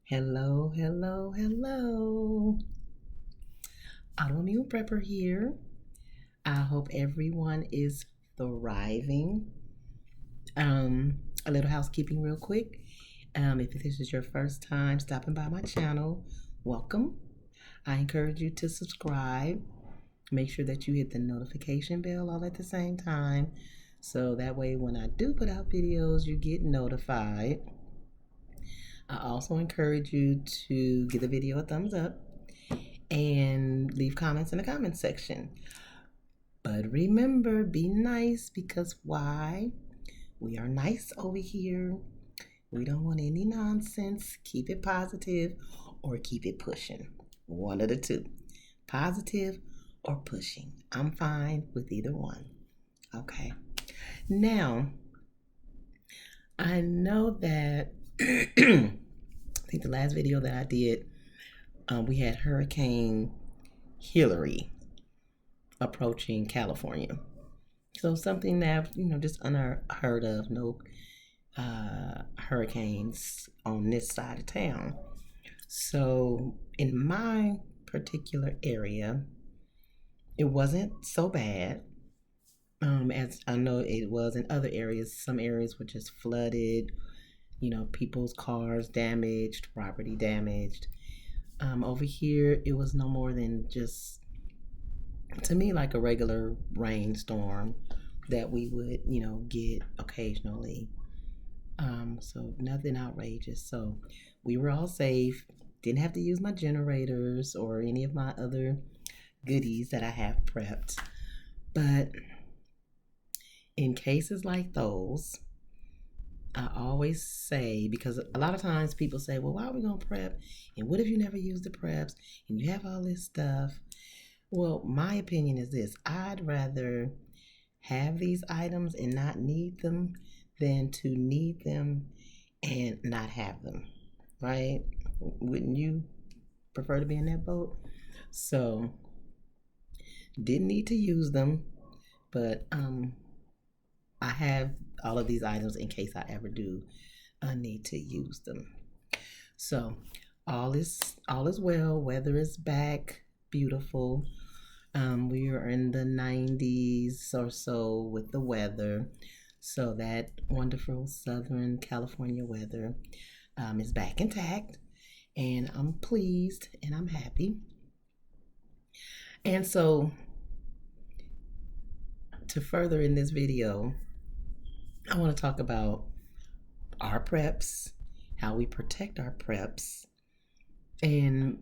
Hello, hello, hello. Autoimmune Prepper here. I hope everyone is thriving. A little housekeeping, real quick. If this is your first time stopping by my channel, welcome. I encourage you to subscribe. Make sure that you hit the notification bell all at the same time, so that way when I do put out videos, you get notified. I also encourage you to give the video a thumbs up and leave comments in the comments section. But remember, be nice, because why? We are nice over here. We don't want any nonsense. Keep it positive or keep it pushing. One of the two. Positive or pushing. I'm fine with either one. Okay. Now, I know that I think the last video that I did, we had Hurricane Hillary approaching California. So something that, just unheard of, no hurricanes on this side of town. So in my particular area, it wasn't so bad. As I know it was in other areas. Some areas were just flooded, people's cars damaged, property damaged. Over here, it was no more than just, to me, like a regular rainstorm that we would, get occasionally. So nothing outrageous. So we were all safe. Didn't have to use my generators or any of my other goodies that I have prepped. But in cases like those, I always say, because a lot of times people say, well, why are we going to prep? And what if you never use the preps and you have all this stuff? Well, my opinion is this: I'd rather have these items and not need them than to need them and not have them, right? Wouldn't you prefer to be in that boat? So, didn't need to use them, but I have all of these items in case I ever do need to use them. So, all is well. Weather is back, beautiful. We are in the 90s or so with the weather. So that wonderful Southern California weather is back intact. And I'm pleased and I'm happy. And so, to further in this video, I want to talk about our preps, how we protect our preps, and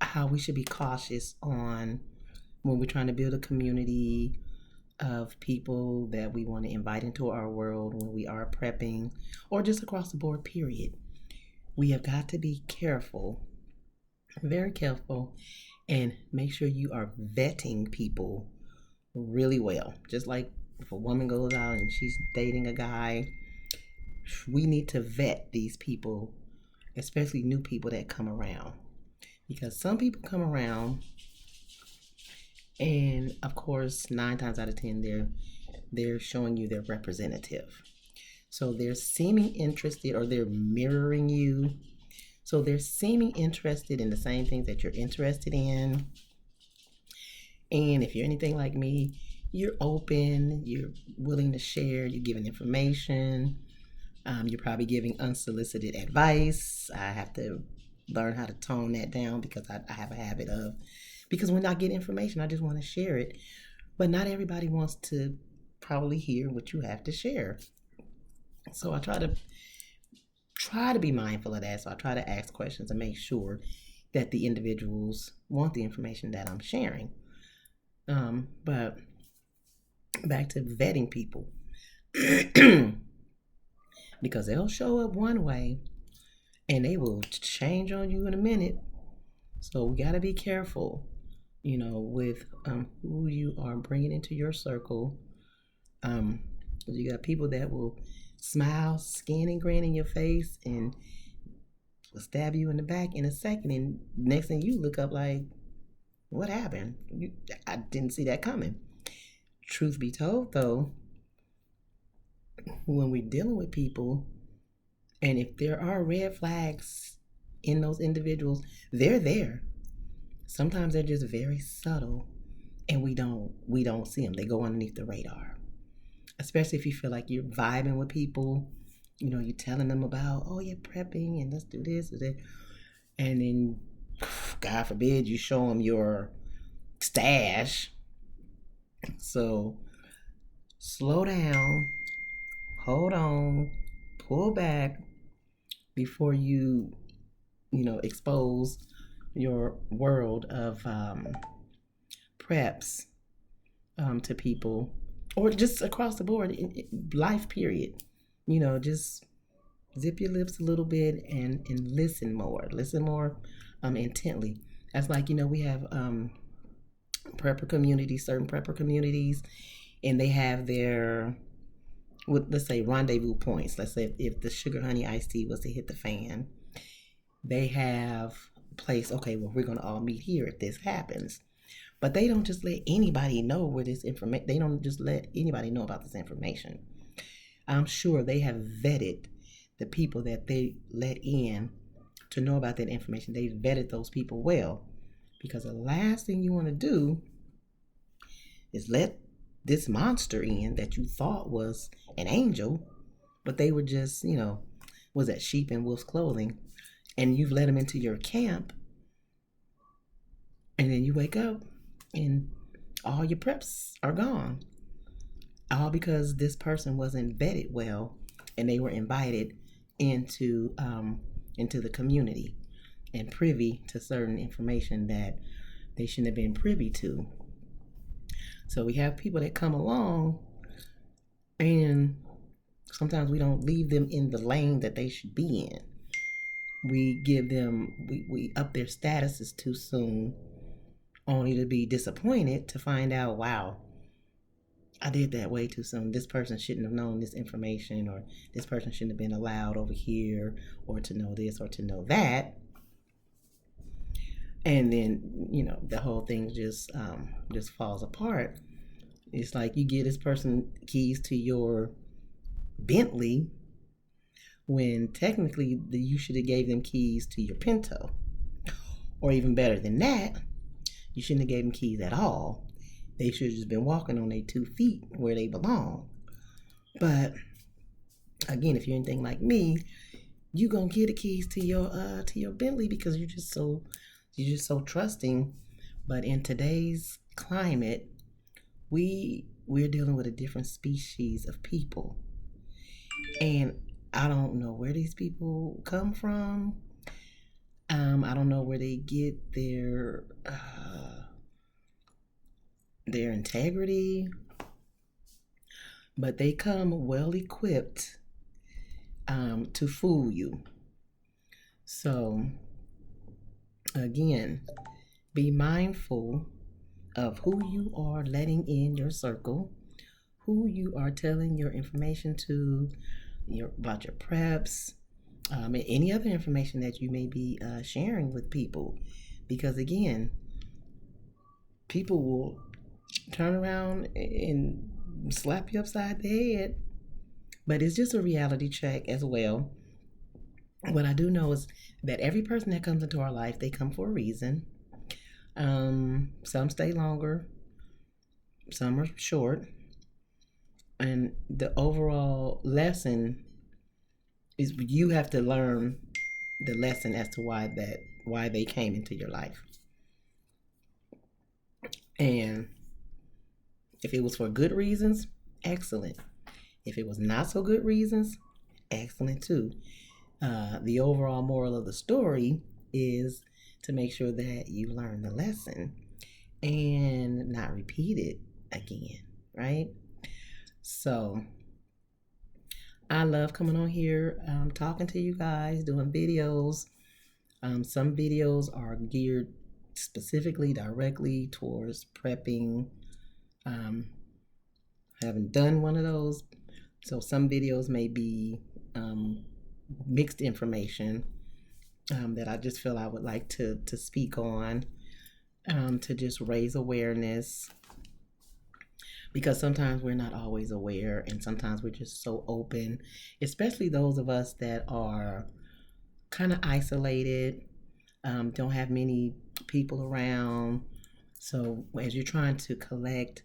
how we should be cautious on when we're trying to build a community of people that we want to invite into our world when we are prepping, or just across the board, period. We have got to be careful, very careful, and make sure you are vetting people really well. Just like if a woman goes out and she's dating a guy, we need to vet these people, especially new people that come around. Because some people come around, and of course, 9 times out of 10, they're showing you their representative. So they're seeming interested, or they're mirroring you. So they're seeming interested in the same things that you're interested in. And if you're anything like me, you're open, you're willing to share, you're giving information. You're probably giving unsolicited advice. I have to learn how to tone that down, because I have a habit of, because when I get information, I just want to share it. But not everybody wants to probably hear what you have to share. So I try to be mindful of that. So I try to ask questions and make sure that the individuals want the information that I'm sharing. But back to vetting people. Because they'll show up one way and they will change on you in a minute. So we got to be careful, with who you are bringing into your circle. You got people that will smile, skin and grin in your face, and will stab you in the back in a second. And next thing you look up like, what happened? I didn't see that coming. Truth be told, though, when we're dealing with people, And if there are red flags in those individuals, they're there. Sometimes they're just very subtle and we don't see them. They go underneath the radar. Especially if you feel like you're vibing with people, you're telling them about, oh, you're prepping and let's do this and that. And then, God forbid, you show them your stash. So slow down, hold on, pull back before you expose your world of preps to people, or just across the board in life period. Just zip your lips a little bit and listen more intently. That's like, we have prepper communities, certain prepper communities, and they have their, let's say, rendezvous points. Let's say if the sugar honey iced tea was to hit the fan, they have a place. Okay, well, we're going to all meet here if this happens. But they don't just let anybody know where this information. They don't just let anybody know about this information. I'm sure they have vetted the people that they let in to know about that information. They've vetted those people well, because the last thing you want to do is let this monster in that you thought was an angel, but they were just, was that sheep in wolf's clothing, and you've let them into your camp, and then you wake up and all your preps are gone, all because this person wasn't vetted well and they were invited into the community and privy to certain information that they shouldn't have been privy to. So we have people that come along, and sometimes we don't leave them in the lane that they should be in. We give them, we up their statuses too soon, only to be disappointed to find out, wow, I did that way too soon. This person shouldn't have known this information, or this person shouldn't have been allowed over here, or to know this, or to know that. And then, the whole thing just falls apart. It's like you give this person keys to your Bentley when technically you should have gave them keys to your Pinto. Or even better than that, you shouldn't have gave them keys at all. They should have just been walking on their 2 feet where they belong. But again, if you're anything like me, you gonna give the keys to your Bentley because you're just so trusting. But in today's climate, we're dealing with a different species of people, and I don't know where these people come from. I don't know where they get their integrity, but they come well equipped to fool you. So again, be mindful of who you are letting in your circle, who you are telling your information to, about your preps, and any other information that you may be sharing with people. Because again, people will turn around and slap you upside the head. But it's just a reality check as well. What I do know is that every person that comes into our life, they come for a reason. Some stay longer, some are short, and the overall lesson is you have to learn the lesson as to why they came into your life. And if it was for good reasons, excellent. If it was not so good reasons, excellent too. The overall moral of the story is to make sure that you learn the lesson and not repeat it again, right? So I love coming on here, talking to you guys, doing videos. Some videos are geared specifically directly towards prepping. I haven't done one of those, so some videos may be mixed information that I just feel I would like to speak on, to just raise awareness. because sometimes we're not always aware, and sometimes we're just so open, especially those of us that are kind of isolated, don't have many people around. So as you're trying to collect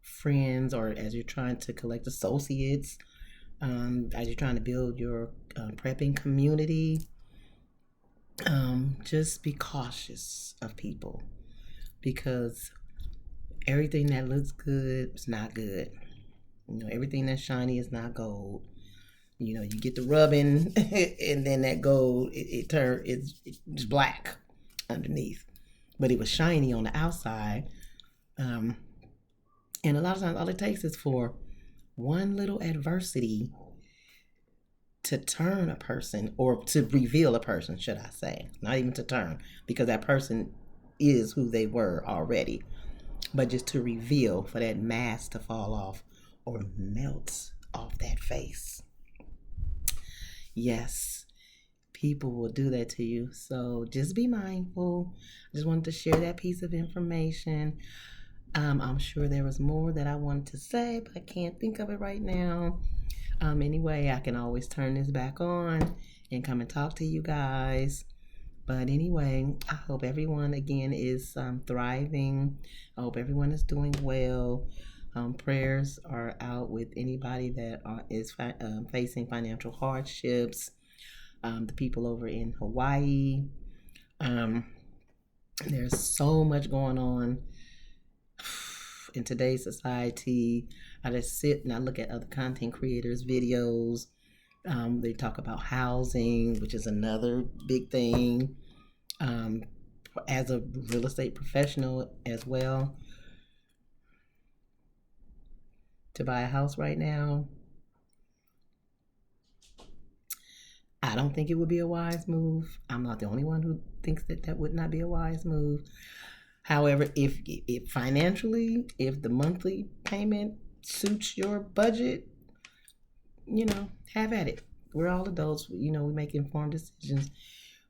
friends, or as you're trying to collect associates, as you're trying to build your prepping community, just be cautious of people, because everything that looks good is not good. Everything that's shiny is not gold. You get the rubbing, and then that gold, it's black underneath, but it was shiny on the outside. And a lot of times, all it takes is for one little adversity to turn a person, or to reveal a person, should I say, not even to turn, because that person is who they were already, but just to reveal, for that mask to fall off or melt off that face. Yes, people will do that to you. So just be mindful. I just wanted to share that piece of information. I'm sure there was more that I wanted to say, but I can't think of it right now. Anyway, I can always turn this back on and come and talk to you guys. But anyway, I hope everyone again is thriving. I hope everyone is doing well. Prayers are out with anybody that is facing financial hardships. The people over in Hawaii. There's so much going on in today's society. I just sit and I look at other content creators' videos. They talk about housing, which is another big thing. As a real estate professional as well, to buy a house right now, I don't think it would be a wise move. I'm not the only one who thinks that would not be a wise move. However, if financially, if the monthly payment suits your budget, have at it. We're all adults. We make informed decisions.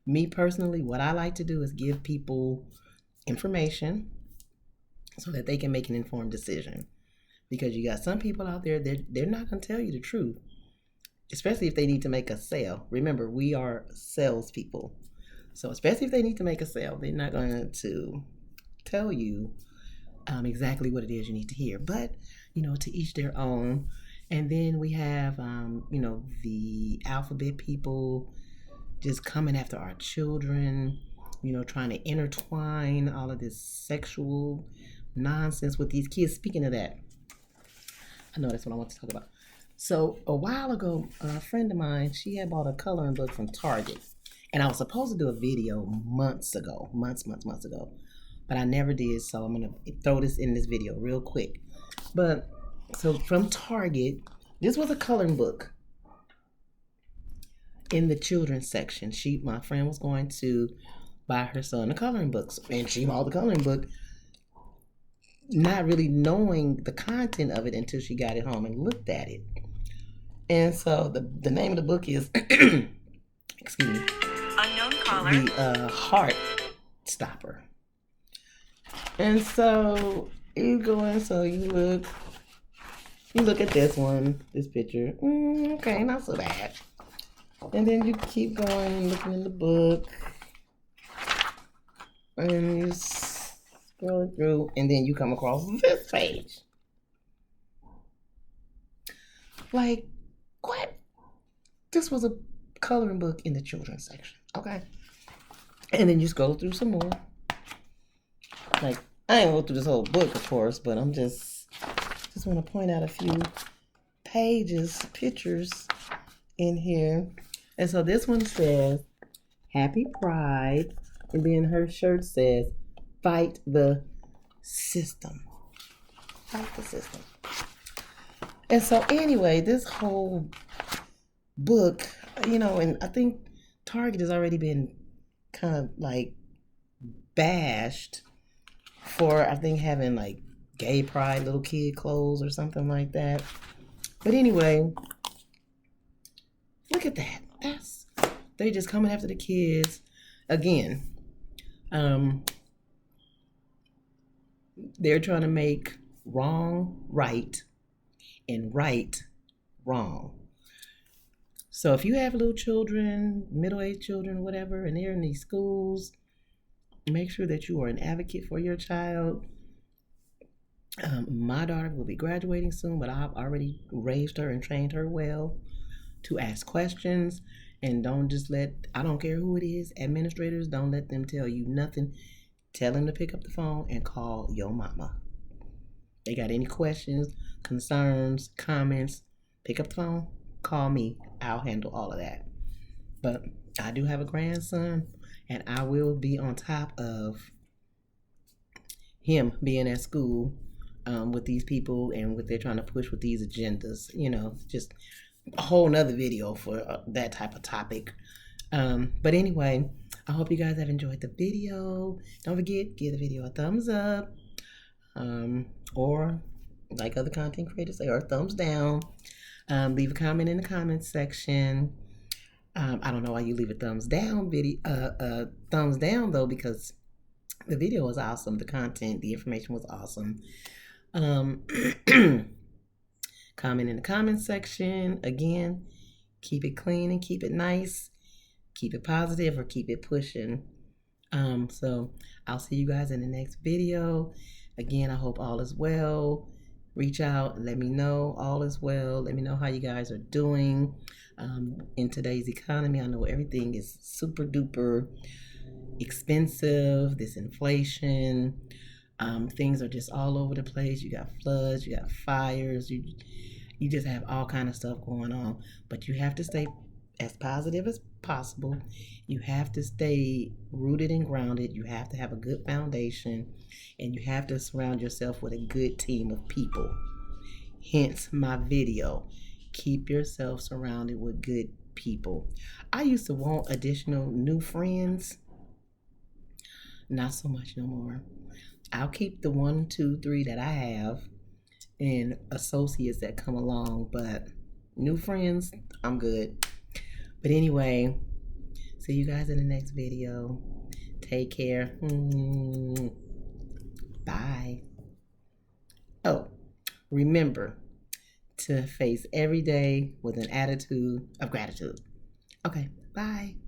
Me personally, what I like to do is give people information so that they can make an informed decision. Because you got some people out there, they're not going to tell you the truth, especially if they need to make a sale. Remember, we are salespeople. So especially if they need to make a sale, they're not going to tell you exactly what it is you need to hear. But, to each their own. And then we have, the alphabet people just coming after our children, trying to intertwine all of this sexual nonsense with these kids. Speaking of that, I know that's what I want to talk about. So a while ago, a friend of mine, she had bought a coloring book from Target. And I was supposed to do a video months ago, but I never did. So I'm going to throw this in this video real quick. But so from Target, this was a coloring book in the children's section. My friend was going to buy her son a coloring book, and she bought the coloring book, not really knowing the content of it until she got it home and looked at it. And so the name of the book is, excuse me, Unknown Caller, the Heart Stopper. And so you go in, so you look at this one, this picture. Okay, not so bad. And then you keep going and looking in the book, and you scroll through, and then you come across this page. Like, what? This was a coloring book in the children's section, okay? And then you scroll through some more. Like, I ain't go through this whole book, of course, but I'm just want to point out a few pictures in here. And so this one says, Happy Pride. And then her shirt says, Fight the System. Fight the System. And so anyway, this whole book, and I think Target has already been kind of like bashed for, I think, having like gay pride little kid clothes or something like that. But anyway, look at that. They just coming after the kids again. They're trying to make wrong, right, and right, wrong. So if you have little children, middle-aged children, whatever, and they're in these schools, make sure that you are an advocate for your child. My daughter will be graduating soon, but I've already raised her and trained her well to ask questions. And don't just I don't care who it is, administrators, don't let them tell you nothing. Tell them to pick up the phone and call your mama. They got any questions, concerns, comments, pick up the phone, call me. I'll handle all of that. But I do have a grandson, and I will be on top of him being at school with these people and what they're trying to push with these agendas. Just a whole nother video for that type of topic. But anyway, I hope you guys have enjoyed the video. Don't forget, give the video a thumbs up, or like other content creators say, or thumbs down. Leave a comment in the comments section. I don't know why you leave a thumbs down thumbs down though, because the video was awesome. The content, the information was awesome. Comment in the comment section. Again, keep it clean and keep it nice. Keep it positive or keep it pushing. So I'll see you guys in the next video. Again, I hope all is well. Reach out and let me know all is well. Let me know how you guys are doing in today's economy. I know everything is super duper expensive. This inflation, things are just all over the place. You got floods, you got fires, you just have all kind of stuff going on. But you have to stay as positive as possible. You have to stay rooted and grounded. You have to have a good foundation, and you have to surround yourself with a good team of people. Hence my video. Keep yourself surrounded with good people. I used to want additional new friends. Not so much no more. I'll keep the 1, 2, 3 that I have and associates that come along, but new friends, I'm good. But anyway, see you guys in the next video. Take care. Bye. Oh, remember to face every day with an attitude of gratitude. Okay, bye.